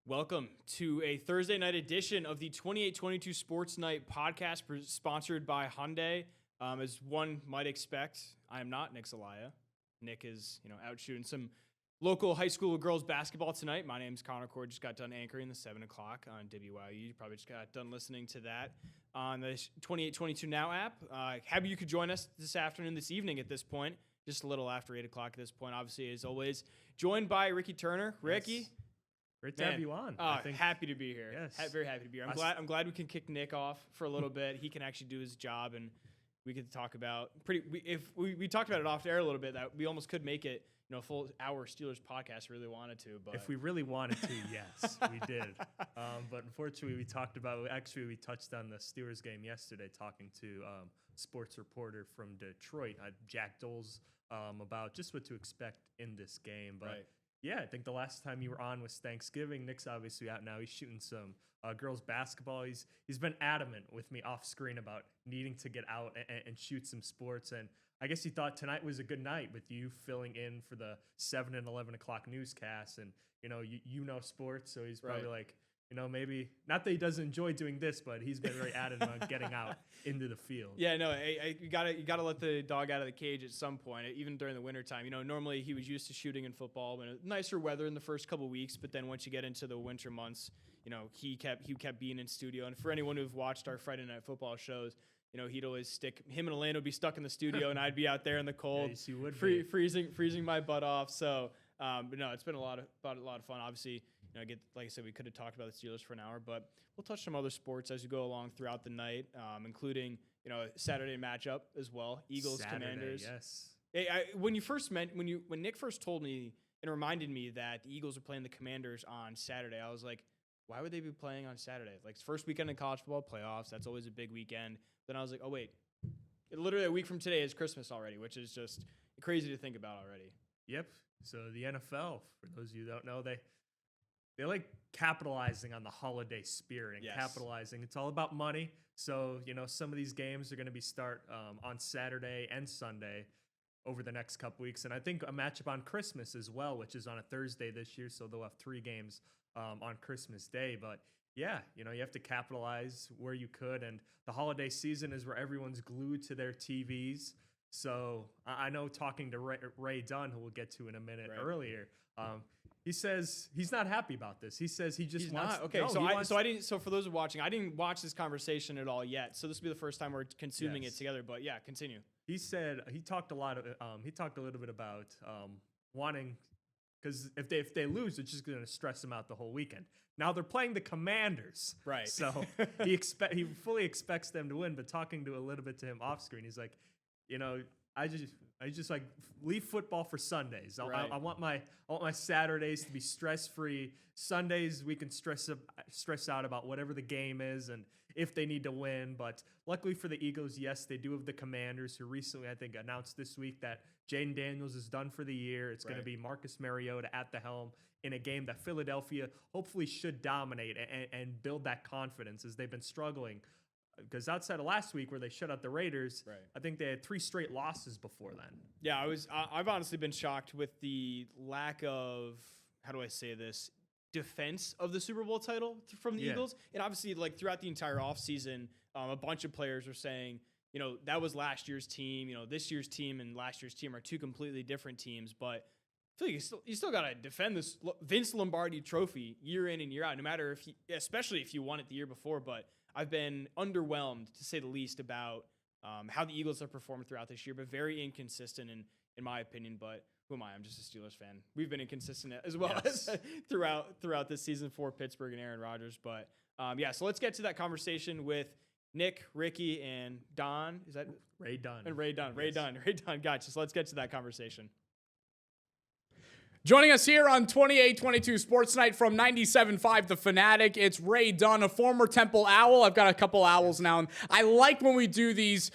Welcome to a Thursday night edition of the 2822 Sports Night podcast sponsored by Hyundai. As one might expect, I am not Nick Zelaya. Nick is, out shooting some local high school girls basketball tonight. My name's Connor Cord. Just got done anchoring the 7 o'clock on WYU. You probably just got done listening to that on the 2822 Now app. Happy you could join us this afternoon, this evening at this point. Just a little after 8 o'clock at this point. Obviously, as always, joined by Ricky Turner. Ricky. Yes. Great to have you on. Happy to be here. Yes. Very happy to be here. I'm glad we can kick Nick off for a little bit. He can actually do his job, and we could talk about we talked about it off air a little bit that we almost could make it a full hour Steelers podcast if we really wanted to. But if we really wanted to, yes, we did. But unfortunately, we touched on the Steelers game yesterday, talking to sports reporter from Detroit, Jack Doles, about just what to expect in this game. But right. Yeah, I think the last time you were on was Thanksgiving. Nick's obviously out now. He's shooting some girls basketball. He's been adamant with me off screen about needing to get out and shoot some sports. And I guess he thought tonight was a good night with you filling in for the 7 and 11 o'clock newscasts. And you know sports, so he's probably like, maybe not that he doesn't enjoy doing this, but he's been very adamant on getting out into the field. Yeah, no, you gotta let the dog out of the cage at some point, even during the wintertime. Normally he was used to shooting in football when nicer weather in the first couple weeks, but then once you get into the winter months, he kept being in studio. And for anyone who've watched our Friday Night Football shows, him and Elaine would be stuck in the studio, and I'd be out there in the cold, yes, you would freezing my butt off. So, but no, it's been a lot of fun. Obviously, like I said, we could have talked about the Steelers for an hour, but we'll touch some other sports as we go along throughout the night, including Saturday matchup as well. Eagles Commanders. Yes. Hey, when Nick first told me and reminded me that the Eagles are playing the Commanders on Saturday, I was like, why would they be playing on Saturday? Like, first weekend in college football playoffs, that's always a big weekend. Then I was like, oh wait, literally a week from today is Christmas already, which is just crazy to think about already. Yep. So the NFL, for those of you who don't know, they like capitalizing on the holiday spirit and yes. capitalizing. It's all about money. So, some of these games are going to be start on Saturday and Sunday over the next couple weeks. And I think a matchup on Christmas as well, which is on a Thursday this year. So they'll have 3 games on Christmas Day. But yeah, you have to capitalize where you could. And the holiday season is where everyone's glued to their TVs. So I know, talking to Ray Dunne, who we'll get to in a minute earlier, he says he's not happy about this. He says he just wants. Not. Okay, no, I didn't. So for those watching, I didn't watch this conversation at all yet. So this will be the first time we're consuming it together. But yeah, continue. He said he talked a little bit about wanting, because if they lose, it's just going to stress them out the whole weekend. Now they're playing the Commanders, right? So he fully expects them to win. But talking to a little bit to him off screen, he's like, I just like leave football for Sundays. I want my Saturdays to be stress free. Sundays we can stress out about whatever the game is and if they need to win. But luckily for the Eagles, yes, they do have the Commanders, who recently, I think, announced this week that Jaden Daniels is done for the year. It's going to be Marcus Mariota at the helm in a game that Philadelphia hopefully should dominate and build that confidence, as they've been struggling. Because outside of last week where they shut out the Raiders, I think they had 3 straight losses before then. Yeah, I've honestly been shocked with the lack of, how do I say this, defense of the Super Bowl title from the Eagles. And obviously, like, throughout the entire offseason, a bunch of players were saying, that was last year's team. This year's team and last year's team are 2 completely different teams. But I feel like you still got to defend this Vince Lombardi trophy year in and year out, no matter especially if you won it the year before. But I've been underwhelmed, to say the least, about how the Eagles have performed throughout this year, but very inconsistent in my opinion. But who am I? I'm just a Steelers fan. We've been inconsistent as well as throughout this season for Pittsburgh and Aaron Rodgers. But so let's get to that conversation with Nick, Ricky, and Don. Is that Ray Dunne? And Ray Dunne. Ray Dunne. Gotcha. So let's get to that conversation. Joining us here on 2822 Sports Night from 97.5 The Fanatic, it's Ray Dunne, a former Temple Owl. I've got a couple owls now, and I like when we do these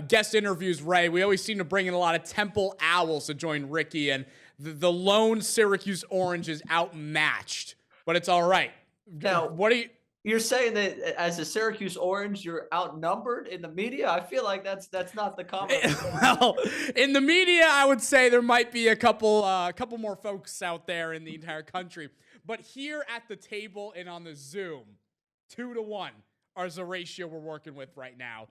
guest interviews, Ray. We always seem to bring in a lot of Temple Owls to join Ricky, and the lone Syracuse Orange is outmatched, but it's all right. Now, you're saying that as a Syracuse Orange, you're outnumbered in the media? I feel like that's not the comment. Well, in the media, I would say there might be a couple more folks out there in the entire country. But here at the table and on the Zoom, 2-1 is the ratio we're working with right now.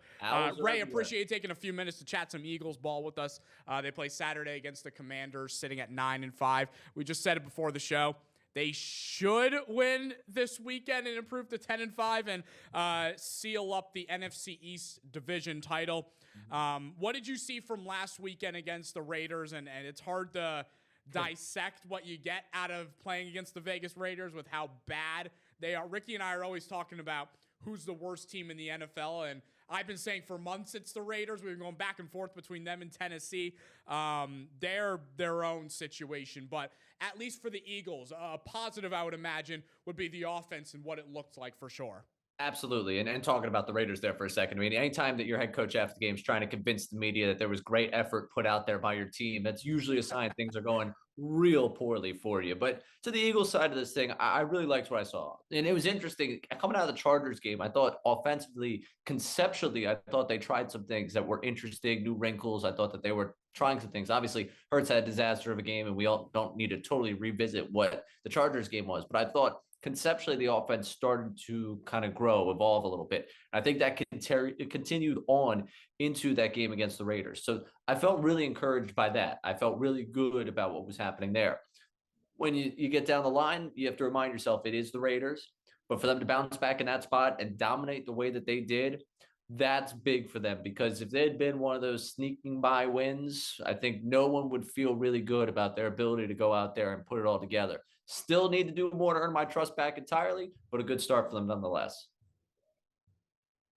Ray, appreciate you taking a few minutes to chat some Eagles ball with us. They play Saturday against the Commanders, sitting at 9-5. We just said it before the show. They should win this weekend and improve to 10-5 and seal up the NFC East division title. What did you see from last weekend against the Raiders? And it's hard to dissect what you get out of playing against the Vegas Raiders with how bad they are. Ricky and I are always talking about who's the worst team in the NFL, and I've been saying for months it's the Raiders. We've been going back and forth between them and Tennessee. They're their own situation, but at least for the Eagles, a positive, I would imagine, would be the offense and what it looked like for sure. Absolutely. And talking about the Raiders there for a second, I mean, anytime that your head coach after the game is trying to convince the media that there was great effort put out there by your team, that's usually a sign things are going real poorly for you. But to the Eagles side of this thing, I really liked what I saw. And it was interesting. Coming out of the Chargers game, I thought offensively, conceptually, I thought they tried some things that were interesting, new wrinkles. I thought that they were trying some things. Obviously, Hurts had a disaster of a game, and we all don't need to totally revisit what the Chargers game was. But I thought conceptually the offense started to kind of grow, evolve a little bit. And I think that continued on into that game against the Raiders. So I felt really encouraged by that. I felt really good about what was happening there. When you get down the line, you have to remind yourself it is the Raiders. But for them to bounce back in that spot and dominate the way that they did, that's big for them, because if they had been one of those sneaking by wins, I think no one would feel really good about their ability to go out there and put it all together. Still need to do more to earn my trust back entirely, but a good start for them nonetheless.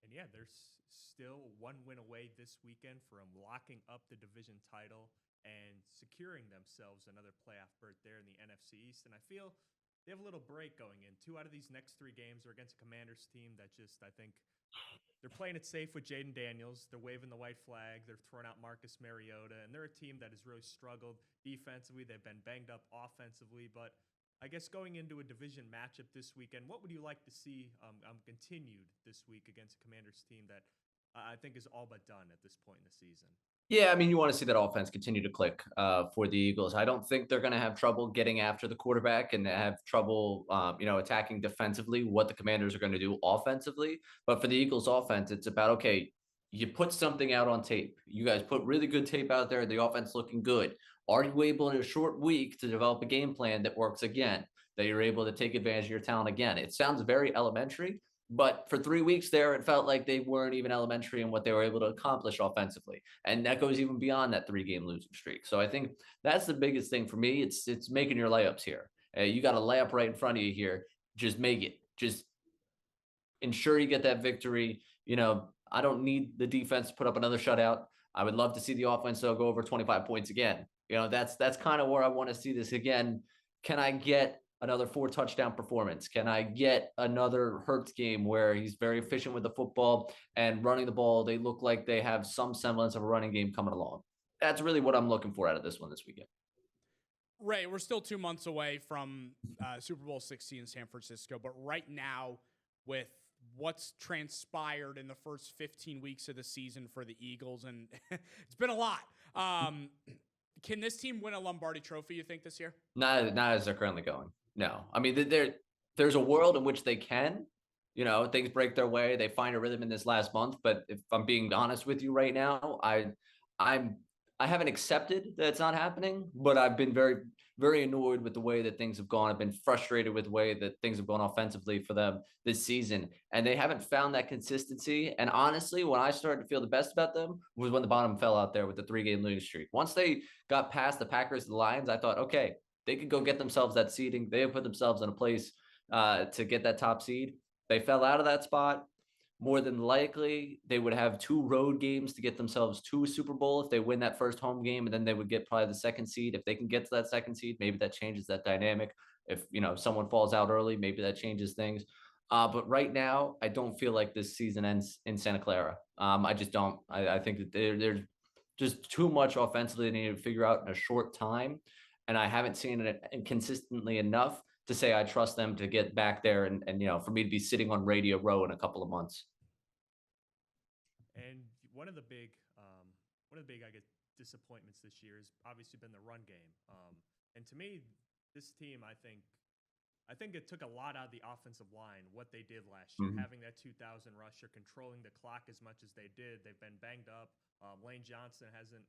And yeah, there's still one win away this weekend from locking up the division title and securing themselves another playoff berth there in the NFC East. And I feel they have a little break going in. 2 out of these next 3 games are against a Commanders team that just, I think, they're playing it safe with Jaden Daniels. They're waving the white flag. They're throwing out Marcus Mariota. And they're a team that has really struggled defensively. They've been banged up offensively. But I guess going into a division matchup this weekend, what would you like to see continued this week against a Commanders team that I think is all but done at this point in the season? Yeah, I mean, you want to see that offense continue to click for the Eagles. I don't think they're going to have trouble getting after the quarterback and have trouble, attacking defensively what the Commanders are going to do offensively. But for the Eagles offense, it's about, okay, you put something out on tape. You guys put really good tape out there. The offense looking good. Are you able in a short week to develop a game plan that works again, that you're able to take advantage of your talent again? It sounds very elementary, but for 3 weeks there, it felt like they weren't even elementary in what they were able to accomplish offensively. And that goes even beyond that 3-game losing streak. So I think that's the biggest thing for me. It's making your layups here. You got a layup right in front of you here. Just make it. Just ensure you get that victory. I don't need the defense to put up another shutout. I would love to see the offense though go over 25 points again. That's kind of where I want to see this again. Can I get another 4-touchdown performance? Can I get another Hurts game where he's very efficient with the football and running the ball? They look like they have some semblance of a running game coming along. That's really what I'm looking for out of this one this weekend. Ray, we're still 2 months away from Super Bowl 60 in San Francisco, but right now, with what's transpired in the first 15 weeks of the season for the Eagles, and it's been a lot. Can this team win a Lombardi Trophy, you think, this year? Not as they're currently going. No. I mean, there's a world in which they can. Things break their way. They find a rhythm in this last month. But if I'm being honest with you right now, I haven't accepted that it's not happening, but I've been very, very annoyed with the way that things have gone. I've been frustrated with the way that things have gone offensively for them this season. And they haven't found that consistency. And honestly, when I started to feel the best about them was when the bottom fell out there with the 3-game losing streak. Once they got past the Packers and the Lions, I thought, okay, they could go get themselves that seeding. They have put themselves in a place to get that top seed. They fell out of that spot. More than likely, they would have 2 road games to get themselves to a Super Bowl if they win that first home game, and then they would get probably the 2nd seed. If they can get to that 2nd seed, maybe that changes that dynamic. If someone falls out early, maybe that changes things. But right now, I don't feel like this season ends in Santa Clara. I just don't. I think that there's just too much offensively they need to figure out in a short time, and I haven't seen it consistently enough to say I trust them to get back there and for me to be sitting on Radio Row in a couple of months. And one of the big, I guess, disappointments this year has obviously been the run game. And to me, this team, I think, I think it took a lot out of the offensive line, what they did last year, having that 2,000 rusher, controlling the clock as much as they did. They've been banged up. Lane Johnson hasn't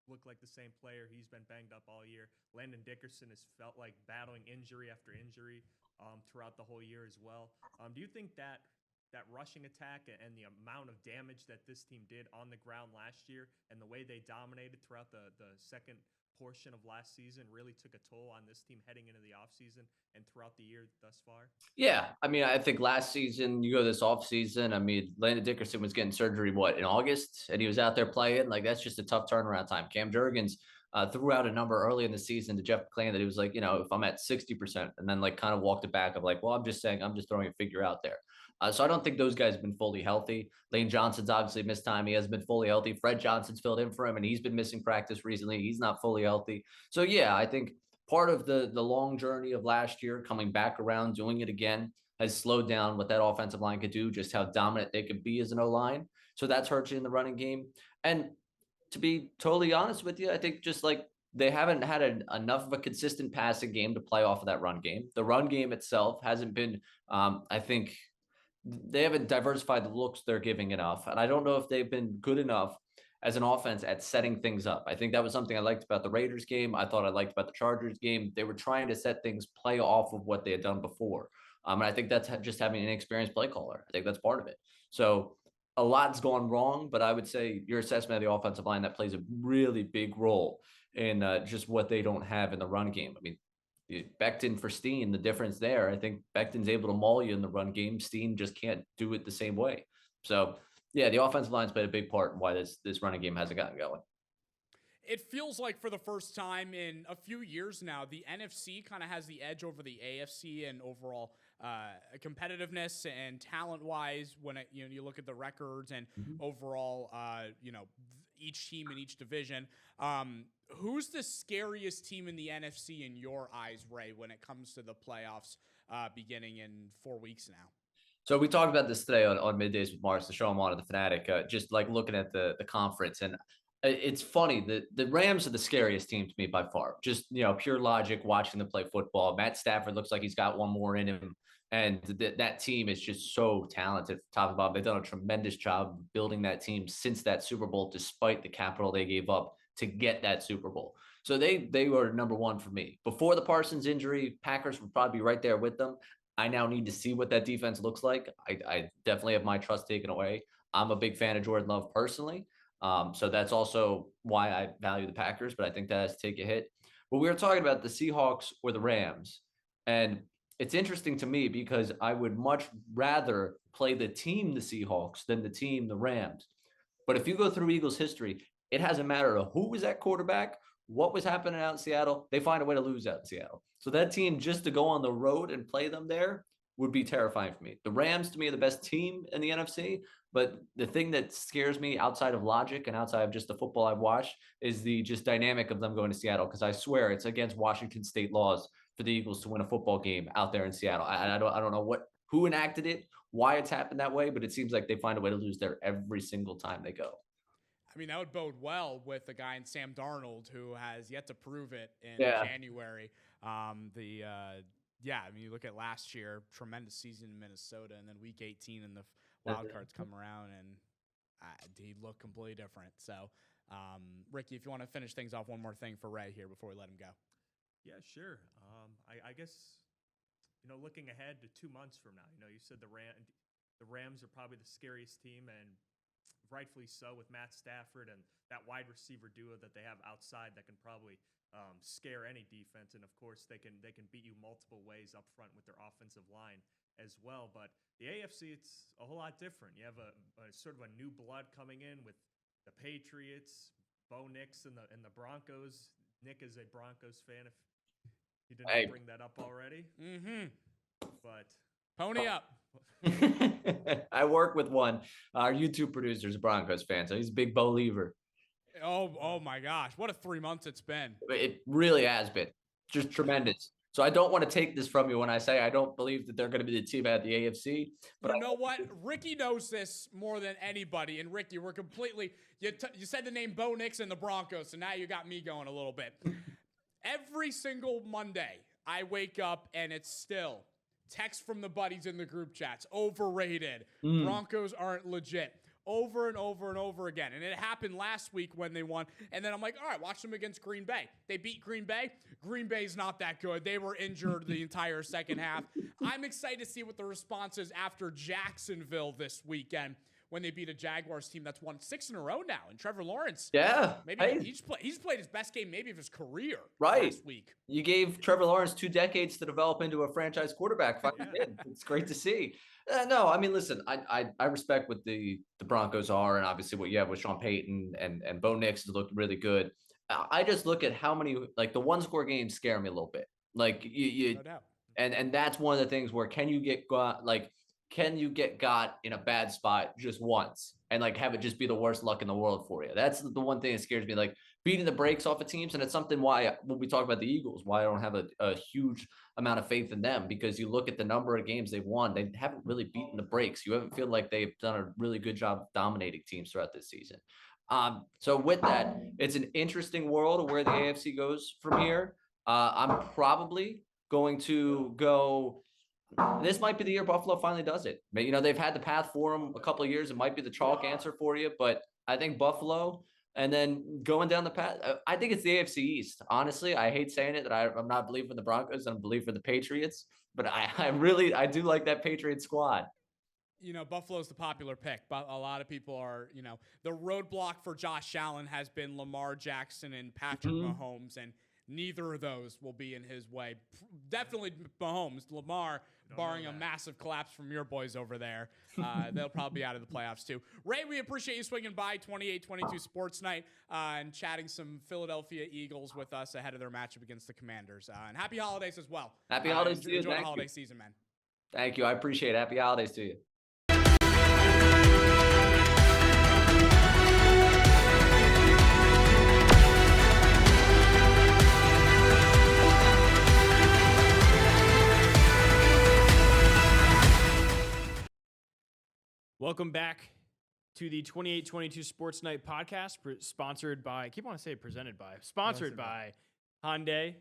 looked like the same player. He's been banged up all year. Landon Dickerson has felt like battling injury after injury throughout the whole year as well. Do you think that rushing attack and the amount of damage that this team did on the ground last year and the way they dominated throughout the second portion of last season really took a toll on this team heading into the offseason and throughout the year thus far? Yeah, I mean, I think last season, you go this offseason, I mean, Landon Dickerson was getting surgery, what, in August? And he was out there playing. Like, that's just a tough turnaround time. Cam Jurgens threw out a number early in the season to Jeff McClain that he was like, if I'm at 60%, and then like kind of walked it back of like, well, I'm just throwing a figure out there. So I don't think those guys have been fully healthy. Lane Johnson's obviously missed time. He hasn't been fully healthy. Fred Johnson's filled in for him, and he's been missing practice recently. He's not fully healthy. So, yeah, I think part of the long journey of last year, coming back around, doing it again, has slowed down what that offensive line could do, just how dominant they could be as an O-line. So that's hurt you in the running game. And to be totally honest with you, I think just like they haven't had enough of a consistent passing game to play off of that run game. The run game itself hasn't been, I think, they haven't diversified the looks they're giving enough. And I don't know if they've been good enough as an offense at setting things up. I think that was something I liked about the Raiders game. I thought I liked about the Chargers game. They were trying to set things, play off of what they had done before. And I think that's just having an inexperienced play caller. I think that's part of it. So a lot's gone wrong, but I would say your assessment of the offensive line, that plays a really big role in just what they don't have in the run game. I mean, Becton for Steen, the difference there, I think Becton's able to maul you in the run game. Steen just can't do it the same way. So, yeah, the offensive line's played a big part in why this running game hasn't gotten going. It feels like for the first time in a few years now, the NFC kind of has the edge over the AFC and overall competitiveness and talent-wise when you look at the records and overall, each team in each division. Who's the scariest team in the NFC in your eyes, Ray, when it comes to the playoffs beginning in 4 weeks now? So we talked about this today on Middays with Mars, the show I'm on at the Fanatic, just like looking at the conference. And it's funny that the Rams are the scariest team to me by far. Just, pure logic, watching them play football. Matt Stafford looks like he's got one more in him. And that team is just so talented. Top of bottom, they've done a tremendous job building that team since that Super Bowl, despite the capital they gave up to get that Super Bowl. So they were number one for me. Before the Parsons injury, Packers would probably be right there with them. I now need to see what that defense looks like. I definitely have my trust taken away. I'm a big fan of Jordan Love personally. So that's also why I value the Packers, but I think that has to take a hit. But we were talking about the Seahawks or the Rams. And it's interesting to me because I would much rather play the team, the Seahawks, than the team, the Rams. But if you go through Eagles history, it hasn't mattered who was at quarterback, what was happening out in Seattle. They find a way to lose out in Seattle. So that team, just to go on the road and play them there, would be terrifying for me. The Rams, to me, are the best team in the NFC. But the thing that scares me outside of logic and outside of just the football I've watched is the just dynamic of them going to Seattle. Because I swear it's against Washington state laws for the Eagles to win a football game out there in Seattle. I don't know who enacted it, why it's happened that way, but it seems like they find a way to lose there every single time they go. I mean, that would bode well with a guy in Sam Darnold who has yet to prove it in January. I mean, you look at last year, tremendous season in Minnesota, and then week 18 and the wild cards come around, and he looked completely different. So, Ricky, if you want to finish things off, one more thing for Ray here before we let him go. Yeah, sure. I guess, looking ahead to 2 months from now, you said the Rams are probably the scariest team, and rightfully so, with Matt Stafford and that wide receiver duo that they have outside that can probably scare any defense. And of course, they can beat you multiple ways up front with their offensive line as well. But the AFC, it's a whole lot different. You have a sort of a new blood coming in with the Patriots, Bo Nix, and the Broncos. Nick is a Broncos fan, if he didn't bring that up already. But pony up. I work with one. Our YouTube producer is a Broncos fan, so he's a big believer. Oh my gosh. What a 3 months it's been. It really has been just tremendous. So I don't want to take this from you when I say I don't believe that they're going to be the team at the AFC. But you know what? Ricky knows this more than anybody. And Ricky, we're completely, you said the name Bo Nix and the Broncos, so now you got me going a little bit. Every single Monday, I wake up and it's still text from the buddies in the group chats, overrated. Broncos aren't legit. Over and over and over again. And it happened last week when they won. And then I'm like, all right, watch them against Green Bay. They beat Green Bay. Green Bay's not that good. They were injured the entire second half. I'm excited to see what the response is after Jacksonville this weekend when they beat a Jaguars team that's won 6 in a row now. And Trevor Lawrence, maybe he's played his best game maybe of his career last week. You gave Trevor Lawrence 2 decades to develop into a franchise quarterback. It's great to see. No, I mean, listen, I respect what the Broncos are, and obviously what you have with Sean Payton and Bo Nix has looked really good. I just look at how many, like, the 1-score games scare me a little bit. Like, No doubt. And that's one of the things where can you get got in a bad spot just once and like have it just be the worst luck in the world for you? That's the one thing that scares me, like beating the brakes off of teams. And it's something why when we talk about the Eagles, why I don't have a huge amount of faith in them, because you look at the number of games they've won, they haven't really beaten the brakes. You haven't feel like they've done a really good job of dominating teams throughout this season. So with that, it's an interesting world of where the AFC goes from here. I'm probably going to go. This might be the year Buffalo finally does it. You know, they've had the path for them a couple of years. It might be the chalk answer for you, but I think Buffalo, and then going down the path, I think it's the AFC East. Honestly, I hate saying it that I'm not believing in the Broncos. I'm believing in the Patriots, but I do like that Patriots squad. You know, Buffalo's the popular pick, but a lot of people are, you know, the roadblock for Josh Allen has been Lamar Jackson and Patrick Mahomes, and neither of those will be in his way. Definitely Mahomes. Lamar, barring a massive collapse from your boys over there, they'll probably be out of the playoffs too. Ray, we appreciate you swinging by 28-22 Sports Night and chatting some Philadelphia Eagles with us ahead of their matchup against the Commanders. And happy holidays as well. Happy holidays to you. Enjoy the holiday season, man. Thank you. I appreciate it. Happy holidays to you. Welcome back to the 28-22 Sports Night podcast, sponsored by, I keep wanting to say presented by Hyundai.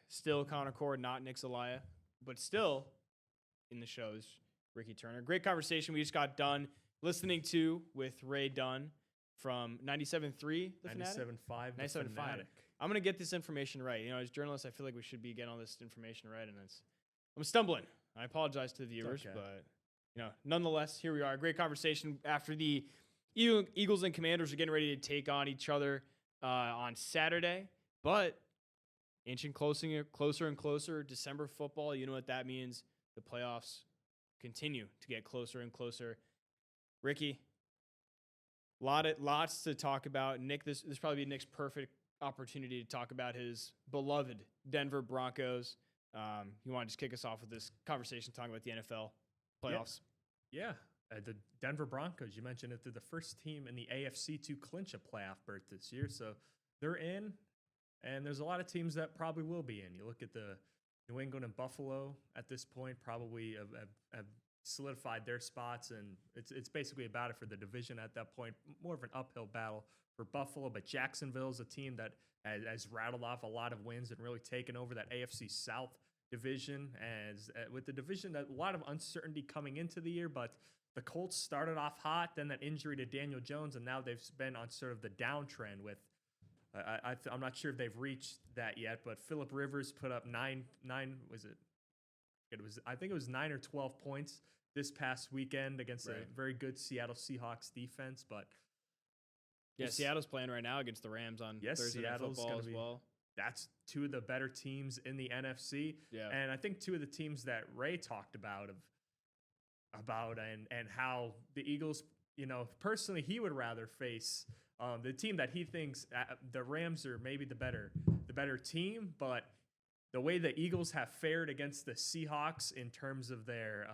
Still Connor Cord, not Nick Zelaya, but still in the shows, Ricky Turner. Great conversation we just got done listening to with Ray Dunne from 97.3, the Fanatic? 97.5, the 97.5. Fanatic. I'm going to get this information right. You know, as journalists, I feel like we should be getting all this information right, and I'm stumbling. I apologize to the viewers, but you know, nonetheless, here we are. Great conversation after the Eagles and Commanders are getting ready to take on each other on Saturday, but inching closer and closer. December football, you know what that means. The playoffs continue to get closer and closer. Ricky, lots to talk about. Nick, this probably be Nick's perfect opportunity to talk about his beloved Denver Broncos. You want to just kick us off with this conversation talking about the NFL playoffs? Yeah. The Denver Broncos, you mentioned it, they're the first team in the AFC to clinch a playoff berth this year. So they're in, and there's a lot of teams that probably will be in. You look at the New England and Buffalo at this point, probably have solidified their spots, and it's basically a battle for the division at that point. More of an uphill battle for Buffalo, but Jacksonville is a team that has rattled off a lot of wins and really taken over that AFC South division, as with the division, that a lot of uncertainty coming into the year, but the Colts started off hot, then that injury to Daniel Jones, and now they've been on sort of the downtrend with, I'm not sure if they've reached that yet, but Phillip Rivers put up I think it was 9 or 12 points this past weekend against a very good Seattle Seahawks defense, but Seattle's playing right now against the Rams on Thursday Night Football as well. That's two of the better teams in the NFC. Yeah. And I think two of the teams that Ray talked about and how the Eagles, you know, personally, he would rather face the team that he thinks the Rams are maybe the better team, but the way the Eagles have fared against the Seahawks in terms of their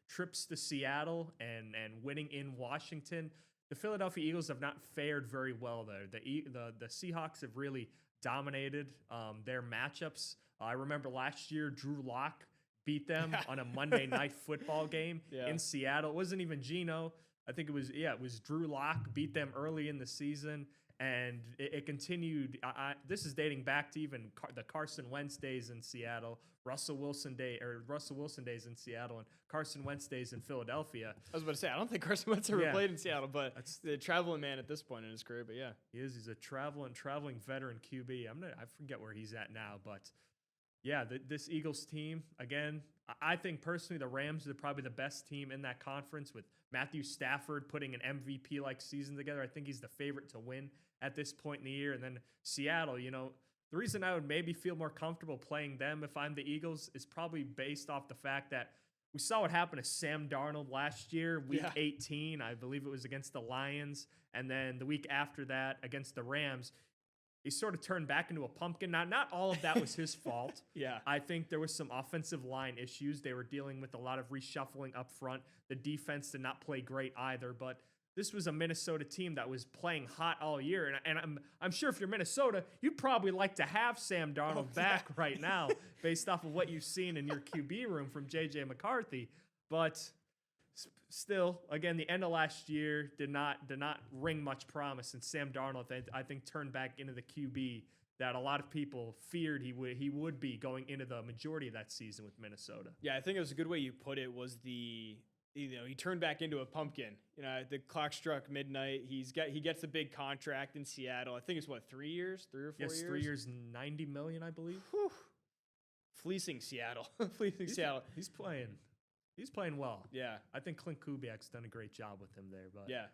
trips to Seattle and winning in Washington, the Philadelphia Eagles have not fared very well there. The Seahawks have really dominated their matchups. I remember last year, Drew Lock beat them on a Monday night football game in Seattle. It wasn't even Geno. I think it was Drew Lock beat them early in the season. And it continued. This is dating back to even the Carson Wentz days in Seattle, Russell Wilson days in Seattle, and Carson Wentz days in Philadelphia. I was about to say, I don't think Carson Wentz ever played in Seattle, but that's the traveling man at this point in his career. But yeah, he is. He's a traveling veteran QB. I forget where he's at now, but yeah, this Eagles team, again, I think personally the Rams are probably the best team in that conference with Matthew Stafford putting an MVP-like season together. I think he's the favorite to win at this point in the year. And then Seattle, the reason I would maybe feel more comfortable playing them if I'm the Eagles is probably based off the fact that we saw what happened to Sam Darnold last year, week 18. I believe it was against the Lions. And then the week after that against the Rams, he sort of turned back into a pumpkin. Now, not all of that was his fault. Yeah. I think there was some offensive line issues. They were dealing with a lot of reshuffling up front. The defense did not play great either, but this was a Minnesota team that was playing hot all year. And I'm sure if you're Minnesota, you'd probably like to have Sam Darnold back right now based off of what you've seen in your QB room from J.J. McCarthy. But still, again, the end of last year did not ring much promise, and Sam Darnold, I think, turned back into the QB that a lot of people feared he would be going into the majority of that season with Minnesota. Yeah, I think it was a good way you put it. Was he turned back into a pumpkin. The clock struck midnight. He gets a big contract in Seattle. I think it's 3 years, 3 or 4 years. Yes, 3 years, $90 million, I believe. Whew. Fleecing Seattle. Seattle. He's playing well. Yeah. I think Clint Kubiak's done a great job with him there. But yeah.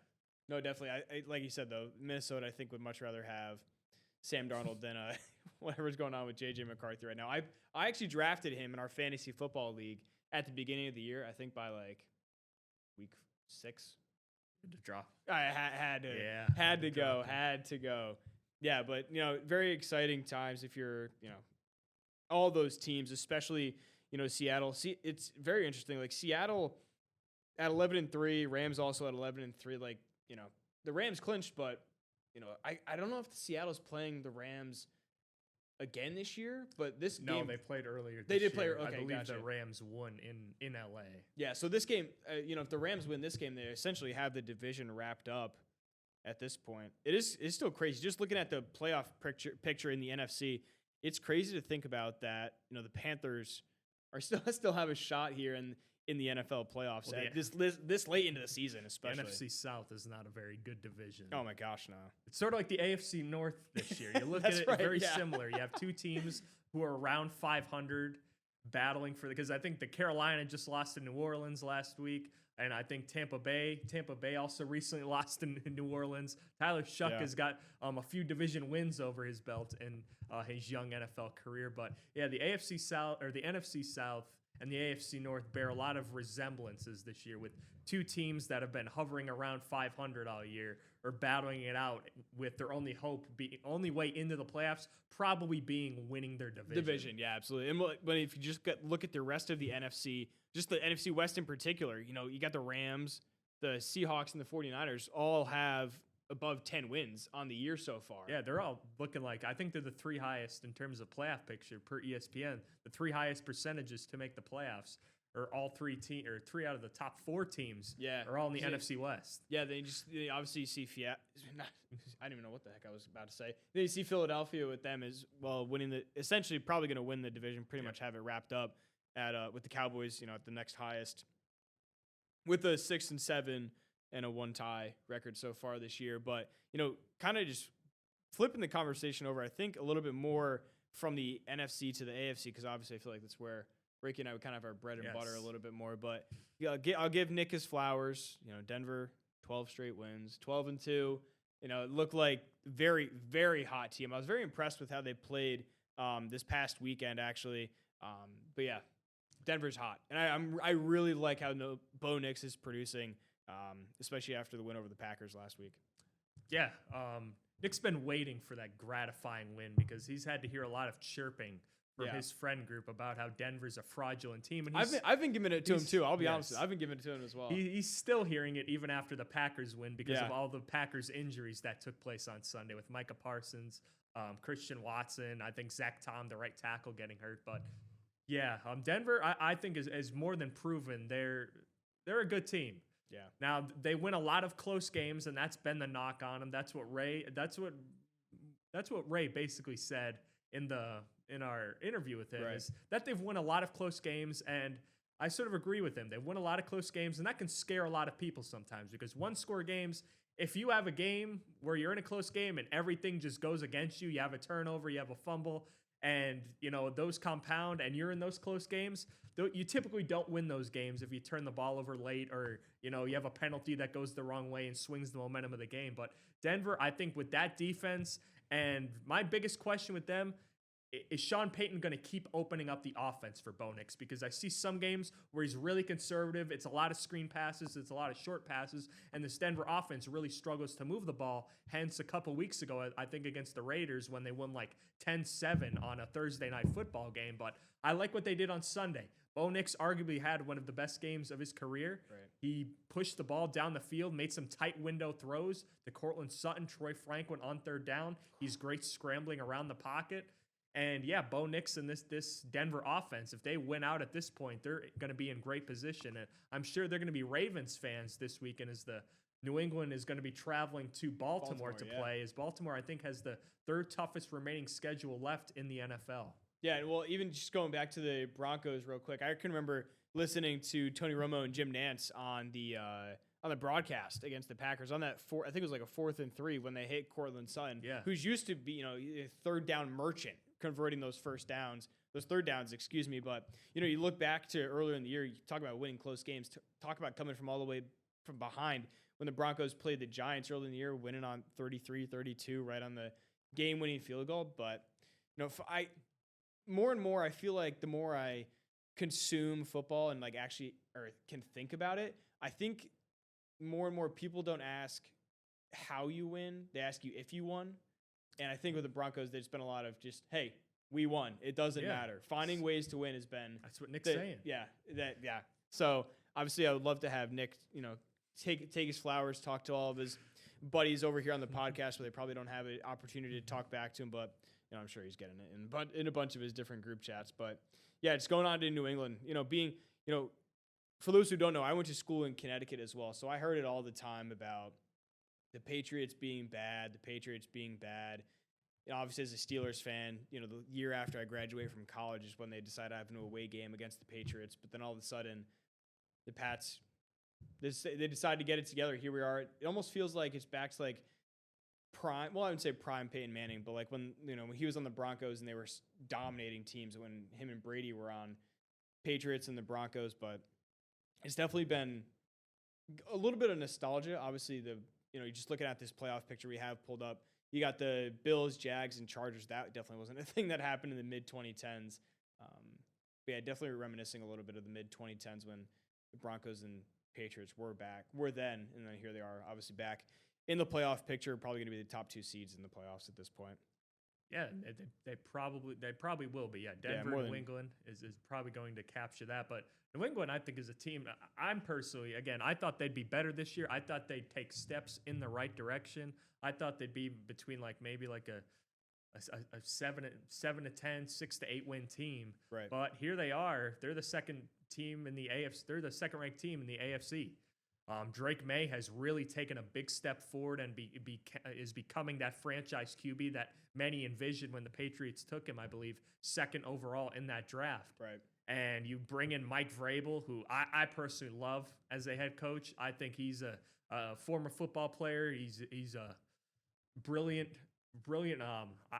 No, definitely. I like you said, though, Minnesota, I think, would much rather have Sam Darnold than whatever's going on with J.J. McCarthy right now. I actually drafted him in our fantasy football league at the beginning of the year, I think by week 6. To draw. I had to go. Yeah, but, very exciting times if you're, all those teams, especially – Seattle. See, it's very interesting. Seattle at 11-3, Rams also at 11-3. The Rams clinched, but I don't know if Seattle's playing the Rams again this year. But this game, they played earlier. They did play. Okay, I believe gotcha. the Rams won in LA. Yeah. So this game, if the Rams win this game, they essentially have the division wrapped up. At this point, it's still crazy. Just looking at the playoff picture in the NFC, it's crazy to think about that. The Panthers are still have a shot here in the NFL playoffs this late into the season, especially. The NFC South is not a very good division. Oh my gosh, no. It's sort of like the AFC North this year. You look at it very similar. You have two teams who are around 500 battling because I think the Carolina just lost to New Orleans last week, and I think Tampa Bay also recently lost in New Orleans. Tyler Shuck has got a few division wins over his belt in his young NFL career. But yeah, the AFC South or the NFC South and the AFC North bear a lot of resemblances this year with two teams that have been hovering around 500 all year or battling it out with their only way into the playoffs probably being winning their division. Yeah, absolutely. But if you just look at the rest of the NFC, just the NFC West in particular, you got the Rams, the Seahawks, and the 49ers all have above 10 wins on the year so far. Yeah, they're all looking I think they're the 3 highest in terms of playoff picture per ESPN. The 3 highest percentages to make the playoffs are all 3 out of the top 4 teams. Yeah, are all in the NFC West. Yeah, they obviously see Fiat. I don't even know what the heck I was about to say. They see Philadelphia with them as well, essentially probably going to win the division. Pretty much have it wrapped up with the Cowboys. At the next highest with a 6-7. And a 1 tie record so far this year. But, kind of just flipping the conversation over, I think a little bit more from the NFC to the AFC, because obviously I feel like that's where Ricky and I would kind of have our bread and butter a little bit more. But I'll give Nick his flowers. Denver, 12 straight wins, 12-2. It looked like very, very hot team. I was very impressed with how they played this past weekend, actually. But yeah, Denver's hot. And I really like how Bo Nix is producing. Especially after the win over the Packers last week. Yeah, Nick's been waiting for that gratifying win because he's had to hear a lot of chirping from his friend group about how Denver's a fraudulent team. And I've been giving it to him too. I'll be honest with you. I've been giving it to him as well. He's still hearing it even after the Packers win because of all the Packers injuries that took place on Sunday with Micah Parsons, Christian Watson, I think Zach Tom, the right tackle, getting hurt. But yeah, Denver, I think is more than proven they're a good team. Yeah. Now they win a lot of close games, and that's been the knock on them. That's what Ray basically said in our interview with him, Right. is that they've won a lot of close games, and I sort of agree with him. They win a lot of close games, and that can scare a lot of people sometimes, because one-score games, if you have a game where you're in a close game and everything just goes against you, you have a turnover, you have a fumble, and those compound, and you're in those close games, you typically don't win those games if you turn the ball over late, or you have a penalty that goes the wrong way and swings the momentum of the game. But Denver, I think with that defense, and my biggest question with them, is Sean Payton going to keep opening up the offense for Bo Nix? Because I see some games where he's really conservative. It's a lot of screen passes. It's a lot of short passes. And this Denver offense really struggles to move the ball. Hence, a couple weeks ago, I think against the Raiders, when they won like 10-7 on a Thursday night football game. But I like what they did on Sunday. Bo Nix arguably had one of the best games of his career. Right. He pushed the ball down the field, made some tight window throws to Cortland Sutton, Troy Franklin on third down. He's great scrambling around the pocket. And yeah, Bo Nix and this Denver offense, if they win out at this point, they're going to be in great position. And I'm sure they're going to be Ravens fans this weekend, as the New England is going to be traveling to Baltimore to play, as Baltimore, I think, has the third toughest remaining schedule left in the NFL. Yeah, well, even just going back to the Broncos real quick, I can remember listening to Tony Romo and Jim Nantz on the broadcast against the Packers on that I think it was like a 4th and 3 when they hit Cortland Sutton, who's used to be a third down merchant, converting those third downs, excuse me. But you look back to earlier in the year, you talk about winning close games, talk about coming from all the way from behind when the Broncos played the Giants early in the year, winning on 33-32 right on the game-winning field goal. But more and more, I feel like the more I consume football and actually can think about it, I think more and more people don't ask how you win, they ask you if you won. And I think with the Broncos, there's been a lot of just, hey, we won. It doesn't matter. Finding ways to win has been. That's what Nick's saying. Yeah. So obviously, I would love to have Nick, take his flowers, talk to all of his buddies over here on the podcast, where they probably don't have an opportunity to talk back to him. But I'm sure he's getting it in a bunch of his different group chats. But yeah, it's going on to New England. For those who don't know, I went to school in Connecticut as well, so I heard it all the time about the Patriots being bad, obviously, as a Steelers fan, the year after I graduated from college is when they decided to have an away game against the Patriots. But then all of a sudden, the Pats, they decided to get it together. Here we are. It almost feels like it's back to prime. Well, I wouldn't say prime Peyton Manning, but when he was on the Broncos and they were dominating teams, when him and Brady were on Patriots and the Broncos. But it's definitely been a little bit of nostalgia. Obviously, you're just looking at this playoff picture we have pulled up. You got the Bills, Jags, and Chargers. That definitely wasn't a thing that happened in the mid-2010s. But yeah, definitely reminiscing a little bit of the mid-2010s when the Broncos and Patriots were then, and then here they are, obviously back in the playoff picture, probably going to be the top 2 seeds in the playoffs at this point. Yeah, they probably will be. Yeah, Denver, New England is probably going to capture that. But New England, I think, is a team. I'm personally, again, I thought they'd be better this year. I thought they'd take steps in the right direction. I thought they'd be between maybe a 7-10, 6-8 win team. Right. But here they are. They're the second team in the AFC. They're the second ranked team in the AFC. Drake May has really taken a big step forward and is becoming that franchise QB that many envisioned when the Patriots took him, I believe, second overall in that draft. Right. And you bring in Mike Vrabel, who I personally love as a head coach. I think he's a former football player. He's a brilliant.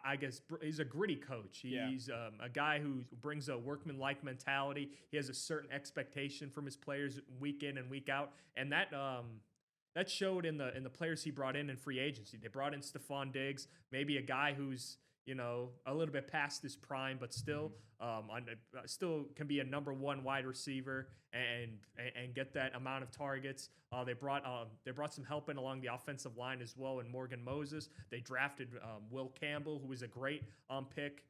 I guess he's a gritty coach. He's a guy who brings a workman-like mentality. He has a certain expectation from his players week in and week out, and that showed in the players he brought in free agency. They brought in Stephon Diggs, maybe a guy who's a little bit past his prime, but still still can be a number 1 wide receiver and get that amount of targets. They brought some help in along the offensive line as well in Morgan Moses. They drafted Will Campbell, who was a great pick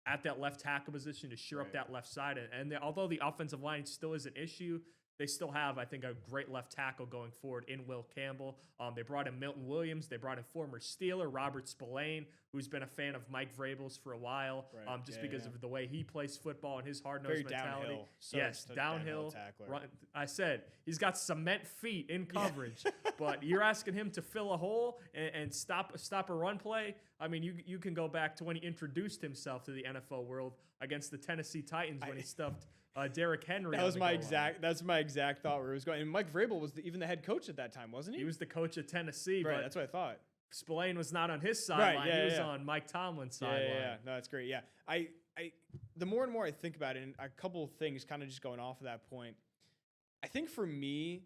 at that left tackle position to shore up that left side. And although the offensive line still is an issue, they still have, I think, a great left tackle going forward in Will Campbell. They brought in Milton Williams. They brought in former Steeler Robert Spillane, who's been a fan of Mike Vrabel's for a while, Right. just because of the way he plays football and his hard-nosed Very mentality. downhill. So Yes, such a downhill. tackler. Run, I said he's got cement feet in coverage, but you're asking him to fill a hole and stop a run play. I mean, you can go back to when he introduced himself to the NFL world against the Tennessee Titans when he stuffed Derrick Henry. That's my exact thought where it was going. And Mike Vrabel was even the head coach at that time, wasn't he? He was the coach at Tennessee, right. but That's what I thought. Spillane was not on his sideline. Right, yeah, he was yeah. on Mike Tomlin's sideline. Yeah. No, that's great. Yeah. I the more and more I think about it, and a couple of things kind of just going off of that point, I think for me,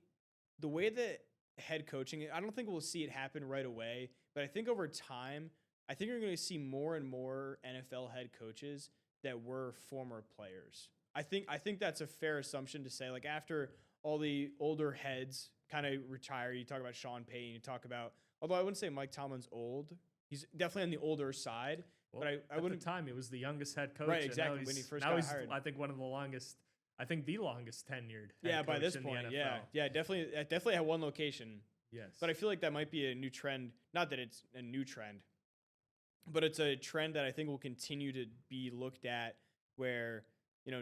the way that head coaching, I don't think we'll see it happen right away, but I think over time, I think you're going to see more and more NFL head coaches that were former players. I think that's a fair assumption to say, like, after all the older heads kind of retire, you talk about Sean Payton, you talk about, although I wouldn't say Mike Tomlin's old, he's definitely on the older side. Well, but I at wouldn't. the time, he was the youngest head coach. Right, and exactly, now when he first now got he's, hired. I think one of the longest, I think the longest tenured. Yeah, head by coach this in the point, NFL. yeah, definitely had one location. Yes, But I feel like that might be a new trend. Not that it's a new trend, but it's a trend that I think will continue to be looked at where,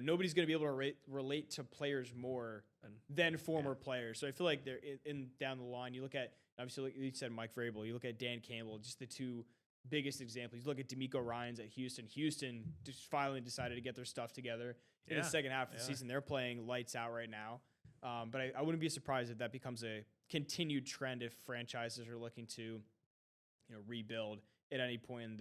nobody's going to be able to relate to players more than former players. So I feel like they're in down the line. You look at, obviously, like you said, Mike Vrabel. You look at Dan Campbell, just the two biggest examples. You look at D'Amico Ryans at Houston. Houston just finally decided to get their stuff together in the second half of the season. They're playing lights out right now. But I wouldn't be surprised if that becomes a continued trend if franchises are looking to, rebuild at any point in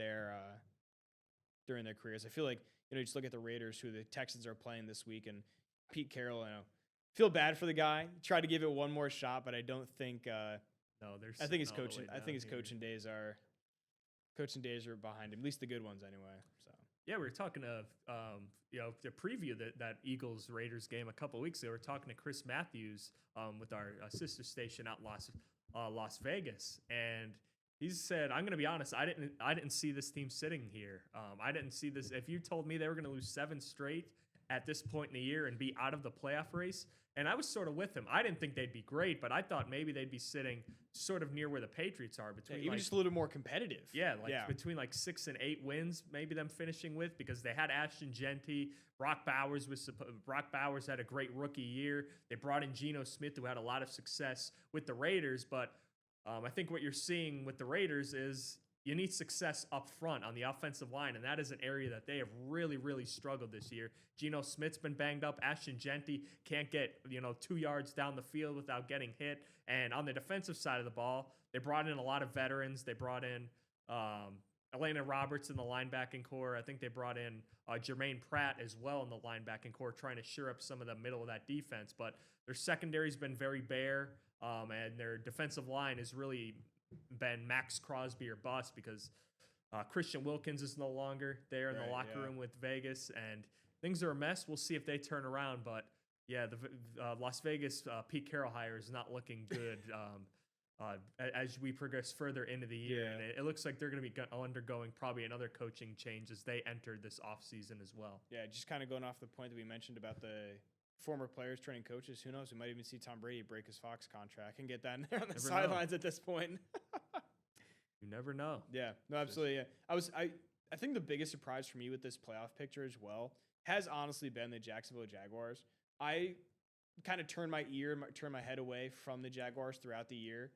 during their careers. I feel like, you just look at the Raiders, who the Texans are playing this week, and Pete Carroll, feel bad for the guy. Tried to give it one more shot, but I don't think. I think his coaching. I think his coaching days are behind him. At least the good ones, anyway. So yeah, we were talking to preview that Eagles Raiders game a couple of weeks ago. We were talking to Chris Matthews with our sister station out Las Vegas, and he said, "I'm going to be honest. I didn't see this team sitting here. I didn't see this. If you told me they were going to lose 7 straight at this point in the year and be out of the playoff race, and I was sort of with him. I didn't think they'd be great, but I thought maybe they'd be sitting sort of near where the Patriots are, between even just a little more competitive. Between 6 and 8 wins, maybe them finishing with, because they had Ashton Genty, Brock Bowers had a great rookie year. They brought in Geno Smith, who had a lot of success with the Raiders, but I think what you're seeing with the Raiders is you need success up front on the offensive line, and that is an area that they have really, really struggled this year. Geno Smith's been banged up. Ashton Genty can't get 2 yards down the field without getting hit. And on the defensive side of the ball, they brought in a lot of veterans. They brought in Elena Roberts in the linebacking core. I think they brought in Jermaine Pratt as well in the linebacking core, trying to shore up some of the middle of that defense. But their secondary's been very bare. And their defensive line has really been Max Crosby or bust, because Christian Wilkins is no longer there in the locker room with Vegas, and things are a mess. We'll see if they turn around, but yeah, the Las Vegas Pete Carroll hire is not looking good as we progress further into the year, and it looks like they're going to be undergoing probably another coaching change as they enter this offseason as well. Yeah, just kind of going off the point that we mentioned about the former players turning coaches. Who knows? We might even see Tom Brady break his Fox contract and get that in there on the sidelines at this point. You never know. Yeah, no, absolutely. Yeah, I think the biggest surprise for me with this playoff picture as well has honestly been the Jacksonville Jaguars. I kind of turned my head away from the Jaguars throughout the year,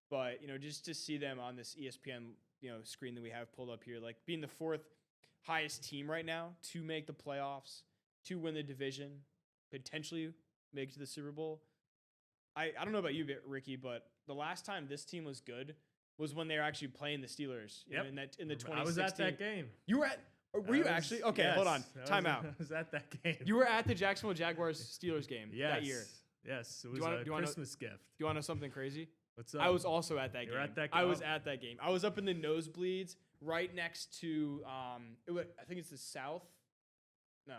but just to see them on this ESPN screen that we have pulled up here, like being the 4th highest team right now to make the playoffs, to win the division, potentially make it to the Super Bowl. I don't know about you, Ricky, but the last time this team was good was when they were actually playing the Steelers. In the 2016. I was at that game. You were at? Were you actually? Okay, yes, hold on. Time out. I was at that game. You were at the Jacksonville Jaguars Steelers game that year. Yes, it was a Christmas gift. Do you want to know something crazy? What's up? I was also at that game. At that game. I was at that game. I was up in the nosebleeds, right next to I think it's the South. No.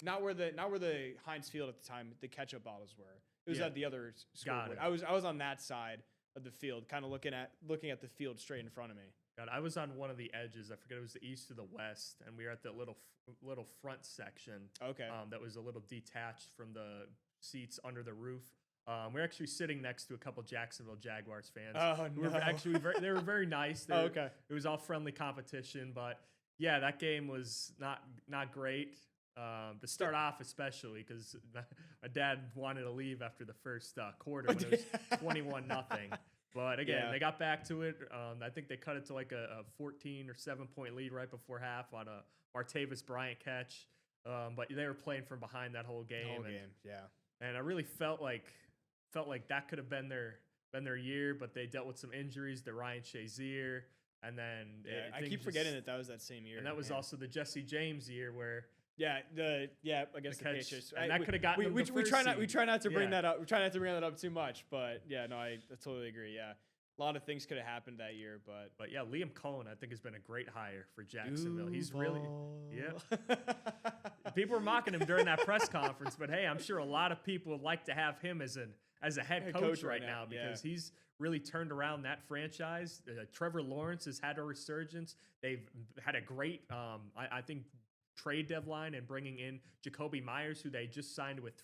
Not where the Heinz Field at the time the ketchup bottles were. It was at the other scoreboard. I was on that side of the field, kind of looking at the field straight in front of me. God, I was on one of the edges. I forget, it was the east or the west, and we were at the little front section. Okay. That was a little detached from the seats under the roof. We're actually sitting next to a couple Jacksonville Jaguars fans. Oh, who were no. actually they were very nice. Oh, okay. It was all friendly competition, but yeah, that game was not great. To start off, especially because my dad wanted to leave after the first quarter when it was 21-0. But again, they got back to it. I think they cut it to like a 14 or 7-point lead right before half on a Martavis Bryant catch. But they were playing from behind that whole game. And I really felt like that could have been their year, but they dealt with some injuries. The Ryan Shazier, and then I keep forgetting that was that same year. And that was also the Jesse James year where. Against the Patriots. And that could have gotten we try not to bring that up. We try not to bring that up too much, but yeah, no, I totally agree. Yeah. A lot of things could have happened that year, but yeah, Liam Cohen I think has been a great hire for Jacksonville. He's really people were mocking him during that press conference, but hey, I'm sure a lot of people would like to have him as a head coach right now because he's really turned around that franchise. Trevor Lawrence has had a resurgence. They've had a great I think trade deadline and bringing in Jacoby Myers, who they just signed with,